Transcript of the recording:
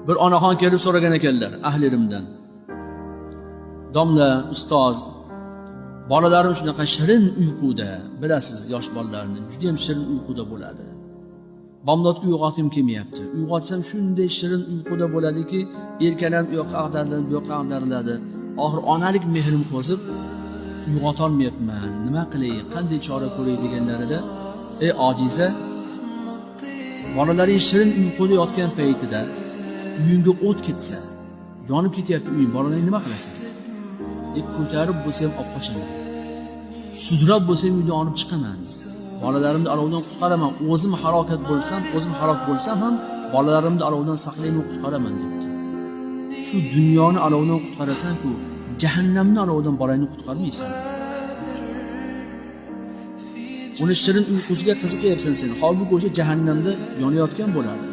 Bir onaxon kelib so'ragan ekanlar ahlerimdan. Domla, ustoz, bolalarim shunaqa shirin uyquda, bilasiz, yosh bolalarni juda ham shirin uyquda bo'ladi. Bomdodga uyg'otgim kelmayapti. Uyg'otsam shunday shirin uyquda bo'ladiki, erkalar u yoqqa ag'dariladi, bu yoqqa ag'dariladi. Oxir onalik mehrim qo'zib, uyg'ota olmayapman. Nima qilay, qanday chora ko'ray deganlarida, ey ojiza, bolalaring shirin uyquda yotgan paytida uyingga o't ketsa, yonib ketyapti uying, bolalaring nima qilasan? Ko'tarib bo'lsa ham olib qochaman. Sudrab bo'lsa ham uydan olib chiqaman. Bolalarimni olovdan qutqaraman. O'zim halok bo'lsam ham bolalarimni olovdan saqlayman, qutqaraman debdi. Shu dunyoni olovdan qutqarasan-ku, jahannamni olovdan bolangni qutqarmaysan. Uni shirin uyqusiga qiziqyapsan sen. Holbuki o'sha jahannamda yonayotgan bo'ladi.